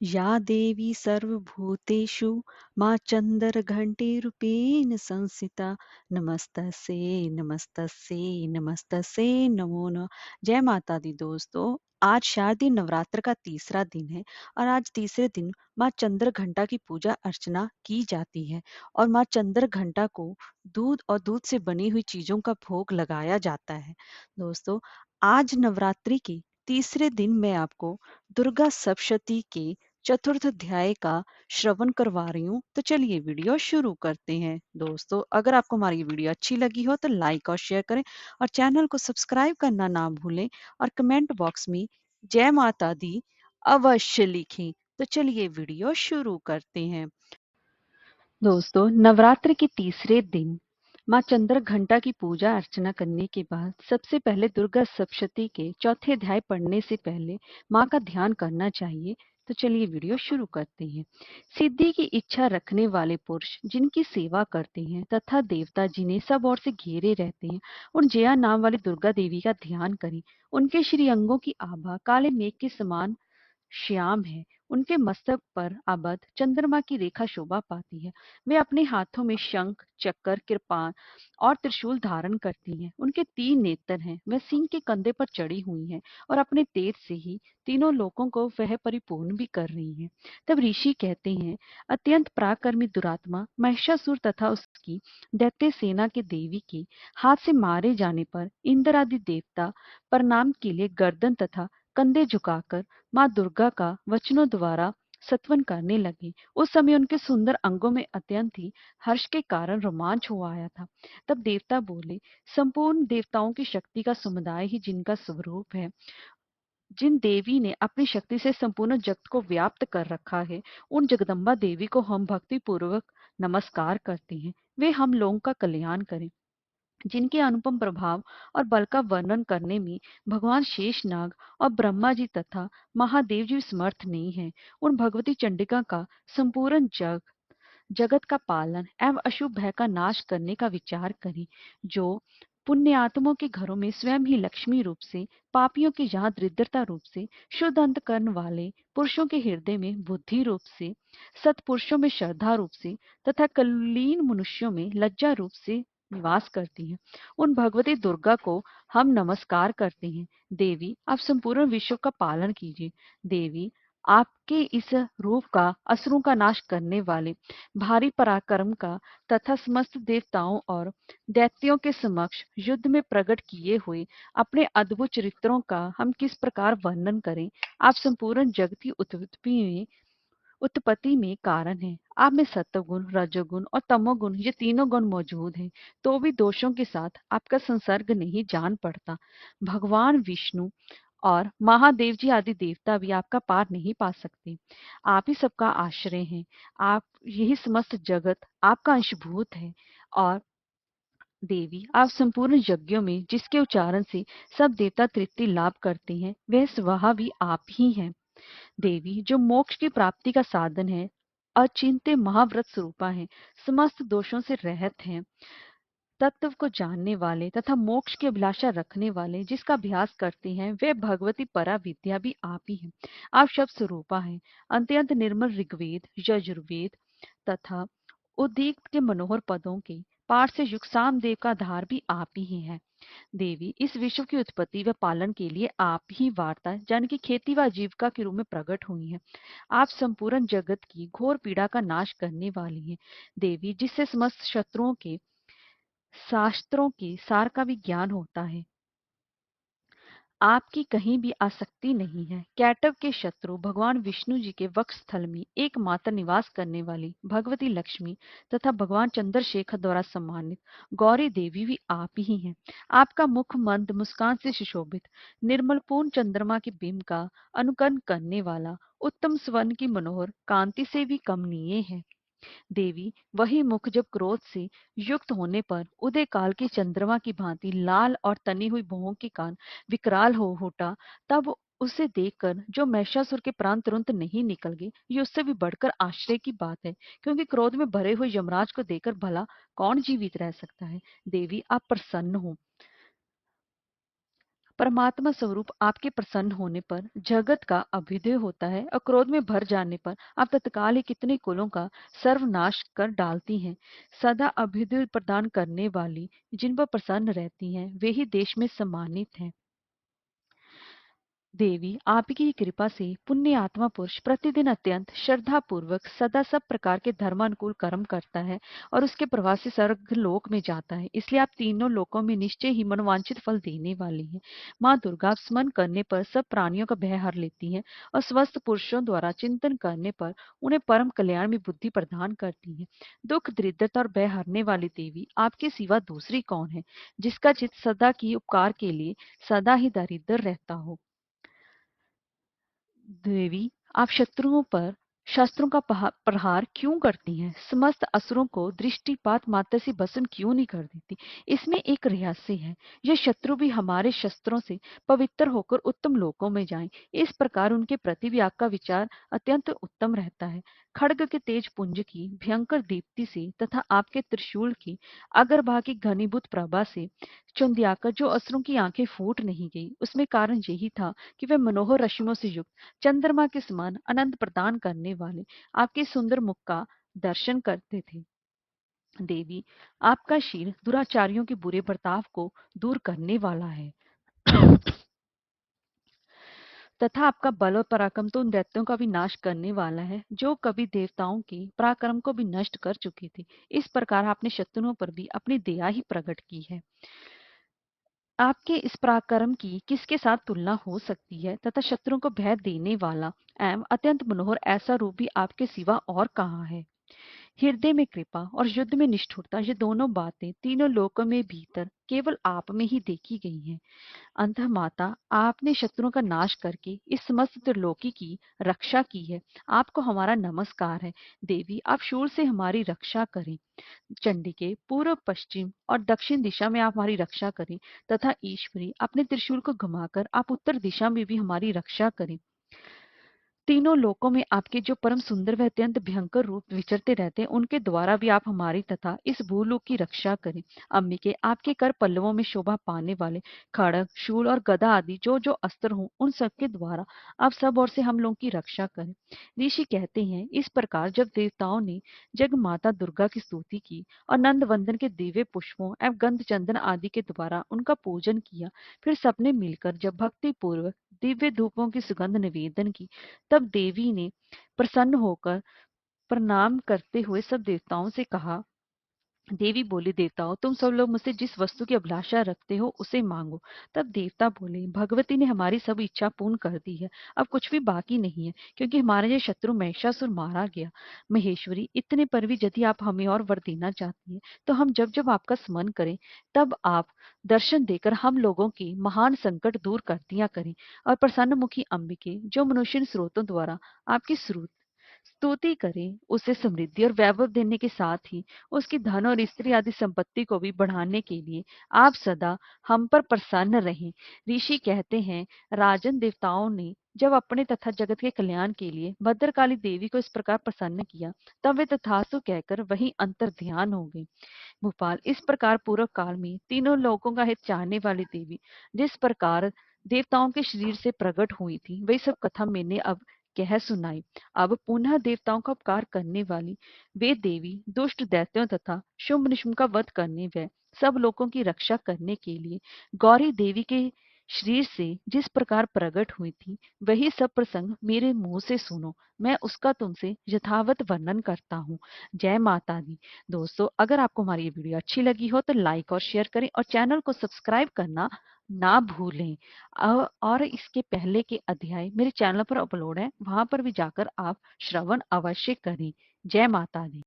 या देवी सर्वभूतेषु मां चन्द्रघण्टेरूपेण संस्थिता नमस्तस्यै नमस्तस्यै नमस्तस्यै नमो नमः। जय माता दी दोस्तों। आज शारदीय नवरात्र का तीसरा दिन है और आज तीसरे दिन मां चंद्र घंटा की पूजा अर्चना की जाती है और मां चंद्र घंटा को दूध और दूध से बनी हुई चीजों का भोग लगाया जाता है। दोस्तों, आज नवरात्रि के तीसरे दिन मैं आपको दुर्गा सप्तशती के चतुर्थ अध्याय का श्रवण करवा रही हूँ। तो चलिए वीडियो शुरू करते हैं। दोस्तों, अगर आपको हमारी वीडियो अच्छी लगी हो तो लाइक और शेयर करें और चैनल को सब्सक्राइब करना ना भूलें और कमेंट बॉक्स में जय माता दी अवश्य लिखें। तो चलिए वीडियो शुरू करते हैं। दोस्तों, नवरात्र के तीसरे दिन मां चंद्र घंटा की पूजा अर्चना करने के बाद सबसे पहले दुर्गा सप्तशती के चौथे अध्याय पढ़ने से पहले मां का ध्यान करना चाहिए। तो चलिए वीडियो शुरू करते हैं। सिद्धि की इच्छा रखने वाले पुरुष जिनकी सेवा करते हैं तथा देवता जिन्हें सब ओर से घेरे रहते हैं, उन जया नाम वाली दुर्गा देवी का ध्यान करें। उनके श्री अंगों की आभा काले मेघ के समान श्याम है। उनके मस्तक पर आबद्ध चंद्रमा की रेखा शोभा पाती है। वे अपने हाथों में शंख, चक्र, कृपाण और त्रिशूल धारण करती हैं। उनके 3 नेत्र हैं। वह सिंह के कंधे पर चढ़ी हुई हैं और अपने तेज से ही तीनों लोकों को वह परिपूर्ण भी कर रही हैं। तब ऋषि कहते हैं, अत्यंत पराक्रमी दुरात्मा महिषासुर तथा उसकी दैत्य सेना के देवी के हाथ से मारे जाने पर इंद्र आदि देवता प्रणाम के लिए गर्दन तथा कंधे झुकाकर माँ दुर्गा का वचनों द्वारा सत्वन करने लगे। उस समय उनके सुंदर अंगों में अत्यंत ही हर्ष के कारण रोमांच हो आया था। तब देवता बोले, संपूर्ण देवताओं की शक्ति का समुदाय ही जिनका स्वरूप है, जिन देवी ने अपनी शक्ति से संपूर्ण जगत को व्याप्त कर रखा है, उन जगदम्बा देवी को हम भक्ति पूर्वक नमस्कार करते हैं। वे हम लोगों का कल्याण करें। जिनके अनुपम प्रभाव और बल का वर्णन करने में भगवान शेषनाग और ब्रह्मा जी तथा महादेव जी समर्थ नहीं है, उन भगवती चंडिका का संपूर्ण जगत का पालन एवं अशुभ भय का नाश करने का विचार करें। जो पुण्यात्मों के घरों में स्वयं ही लक्ष्मी रूप से, पापियों के यहाँ दरिद्रता रूप से, शुद्ध अंतकरण वाले पुरुषों के हृदय में बुद्धि रूप से, सत्पुरुषों में श्रद्धा रूप से तथा कुलीन मनुष्यों में लज्जा रूप से निवास करती हैं, उन भगवती दुर्गा को हम नमस्कार करते हैं। देवी, आप संपूर्ण विश्व का पालन कीजिए। देवी, आपके इस रूप का असुरों का नाश करने वाले भारी पराक्रम का तथा समस्त देवताओं और दैत्यों के समक्ष युद्ध में प्रकट किए हुए अपने अद्भुत चरित्रों का हम किस प्रकार वर्णन करें। आप संपूर्ण जगत की उत्पत्ति में कारण है। आप में सत्वगुण, रजोगुण और तमोगुण, ये तीनों गुण मौजूद हैं, तो भी दोषों के साथ आपका संसर्ग नहीं जान पड़ता। भगवान विष्णु और महादेव जी आदि देवता भी आपका पार नहीं पा सकते। आप ही सबका आश्रय हैं। आप, यही समस्त जगत आपका अंशभूत है। और देवी, आप संपूर्ण यज्ञों में जिसके उच्चारण से सब देवता तृप्ति लाभ करते हैं, वह स्वभाव भी आप ही हैं। देवी, जो मोक्ष की प्राप्ति का साधन है, अचिंत्य महाव्रत स्वरूपा है, समस्त दोषों से रहित हैं, तत्व को जानने वाले तथा मोक्ष की अभिलाषा रखने वाले जिसका अभ्यास करते हैं, वे भगवती परा विद्या भी आप ही हैं। आप शब्द स्वरूपा हैं। अत्यंत निर्मल ऋग्वेद, यजुर्वेद तथा उद्गीत के मनोहर पदों के पाठ से युक्त सामदेव का आधार भी आप ही हैं। देवी, इस विश्व की उत्पत्ति व पालन के लिए आप ही वार्ता जन की खेती व आजीविका के रूप में प्रकट हुई हैं। आप संपूर्ण जगत की घोर पीड़ा का नाश करने वाली हैं। देवी, जिससे समस्त शत्रुओं के शास्त्रों के सार का भी ज्ञान होता है, आपकी कहीं भी आसक्ति नहीं है। कैटव के शत्रु भगवान विष्णु जी के वक्ष स्थल में एकमात्र निवास करने वाली भगवती लक्ष्मी तथा भगवान चंद्रशेखर द्वारा सम्मानित गौरी देवी भी आप ही हैं। आपका मुख मंद मुस्कान से सुशोभित, निर्मल पूर्ण चंद्रमा के बिंब का अनुकरण करने वाला, उत्तम स्वर्ण की मनोहर कांति से भी कमनीय है। देवी, वही मुख जब क्रोध से युक्त होने पर उदय काल की चंद्रमा की भांति लाल और तनी हुई भौहों के कान विकराल हो उठा, तब उसे देखकर जो महिषासुर के प्राण तुरंत नहीं निकल गए, ये उससे भी बढ़कर आश्चर्य की बात है, क्योंकि क्रोध में भरे हुए यमराज को देखकर भला कौन जीवित रह सकता है। देवी, आप प्रसन्न हो। परमात्मा स्वरूप आपके प्रसन्न होने पर जगत का अभ्युदय होता है और क्रोध में भर जाने पर आप तत्काल ही कितने कुलों का सर्वनाश कर डालती हैं। सदा अभ्युदय प्रदान करने वाली जिन पर प्रसन्न रहती हैं वे ही देश में सम्मानित हैं। देवी आपकी ही कृपा से पुण्य आत्मा पुरुष प्रतिदिन अत्यंत श्रद्धा पूर्वक सदा सब प्रकार के धर्मानुकूल कर्म करता है और उसके प्रभाव से स्वर्ग लोक में जाता है। इसलिए आप तीनों लोकों में निश्चय ही मनोवांछित फल देने वाली हैं। माँ दुर्गा स्मरण करने पर सब प्राणियों का भय हर लेती है और स्वस्थ पुरुषों द्वारा चिंतन करने पर उन्हें परम कल्याण में बुद्धि प्रदान करती है। दुख दरिद्रता और भय हरने वाली देवी आपके सिवा दूसरी कौन है जिसका चित्त सदा की उपकार के लिए सदा ही दरिद्र रहता हो। देवी आप शत्रुओं पर शस्त्रों का प्रहार क्यों करती हैं? समस्त असुरों को दृष्टिपात मात्र से भस्म क्यों नहीं कर देती? इसमें एक रहस्य है। यह शत्रु भी हमारे शस्त्रों से पवित्र होकर उत्तम लोकों में जाएं। इस प्रकार उनके प्रति भी आपका विचार अत्यंत उत्तम रहता है। खड्ग के तेज पुंज की भयंकर दीप्ति से तथा आपके त्रिशूल की अग्रभाग की घनीभूत प्रभा से चंद्याकर जो असुरों की आंखें फूट नहीं गई, उसमें कारण यही था कि वे मनोहर रश्मियों से युक्त चंद्रमा के समान आनंद प्रदान करने वाले आपके सुंदर मुख का दर्शन करते थे। देवी आपका शील दुराचारियों के बुरे बर्ताव को दूर करने वाला है तथा आपका बल और पराक्रम तो उन दैत्यों का भी नाश करने वाला है जो कभी देवताओं के पराक्रम को भी नष्ट कर चुके थे। इस प्रकार आपने शत्रुओं पर भी अपनी दया ही प्रकट की है। आपके इस पराक्रम की किसके साथ तुलना हो सकती है तथा शत्रुओं को भय देने वाला एवं अत्यंत मनोहर ऐसा रूप भी आपके सिवा और कहाँ है। हृदय में कृपा और युद्ध में निष्ठुरता ये दोनों बातें तीनों लोकों में भीतर केवल आप में ही देखी गई हैं। अंतः माता आपने शत्रुओं का नाश करके इस समस्त त्रिलोकी की रक्षा की है। आपको हमारा नमस्कार है। देवी आप शूल से हमारी रक्षा करें। चंडिके पूर्व पश्चिम और दक्षिण दिशा में आप हमारी रक्षा करें तथा ईश्वरी अपने त्रिशूल को घुमाकर आप उत्तर दिशा में भी हमारी रक्षा करें। तीनों लोकों में आपके जो परम सुंदर व अत्यंत भयंकर रूप विचरते रहते हैं उनके द्वारा भी आप हमारी तथा इस भूलोक की रक्षा करें। अम्बिके आपके कर पल्लवों में शोभा पाने वाले खड़ग शूल और गदा आदि जो जो अस्त्र हों उन सबके द्वारा आप सब ओर से हम लोगों की रक्षा करें। ऋषि कहते हैं इस प्रकार जब देवताओं ने जग माता दुर्गा की स्तुति की और नंद वंदन के दिव्य पुष्पों एवं गंध चंदन आदि के द्वारा उनका पूजन किया, फिर सबने मिलकर जब भक्ति पूर्वक दिव्य धूपों की सुगंध निवेदन की, तब देवी ने प्रसन्न होकर प्रणाम करते हुए सब देवताओं से कहा। देवी बोली, देवताओं तुम सब लोग मुझसे जिस वस्तु की अभिलाषा रखते हो उसे मांगो। तब देवता बोले, भगवती ने हमारी सब इच्छा पूर्ण कर दी है, अब कुछ भी बाकी नहीं है, क्योंकि हमारा ये शत्रु महिषासुर मारा गया। महेश्वरी इतने पर भी यदि आप हमें और वर देना चाहती है तो हम जब जब आपका स्मरण करें तब आप दर्शन देकर हम लोगों की महान संकट दूर कर दिया करें। और प्रसन्न मुखी अंबिके जो मनुष्य स्रोतों द्वारा आपकी स्तुति करें, उसे समृद्धि और वैभव देने के साथ ही उसकी धन और स्त्री आदि संपत्ति को भी बढ़ाने के लिए आप सदा हम पर प्रसन्न रहें। ऋषि कहते हैं, राजन देवताओं ने जब अपने तथा जगत के कल्याण के लिए भद्रकाली देवी को इस प्रकार प्रसन्न किया, तब वे तथास्तु कहकर वहीं अंतर ध्यान हो गए। भोपाल इस प्रकार पूर्व काल में तीनों लोगों का हित चाहने वाली देवी जिस प्रकार देवताओं के शरीर से प्रकट हुई थी, वही सब कथा मैंने अब कह सुनाई। अब पुनः देवताओं का उपकार करने वाली वे देवी दुष्ट दैत्यों तथा शुंभ निशुंभ का वध करने व सब लोगों की रक्षा करने के लिए गौरी देवी के शरीर से जिस प्रकार प्रकट हुई थी, वही सब प्रसंग मेरे मुंह से सुनो। मैं उसका तुमसे यथावत वर्णन करता हूँ। जय माता दी। दोस्तों, अगर आपको हमारी ये वीडियो अच्छी लगी हो तो लाइक और शेयर करें और चैनल को सब्सक्राइब करना ना भूलें। और इसके पहले के अध्याय मेरे चैनल पर अपलोड है, वहां पर भी जाकर आप श्रवण अवश्य करें। जय माता दी।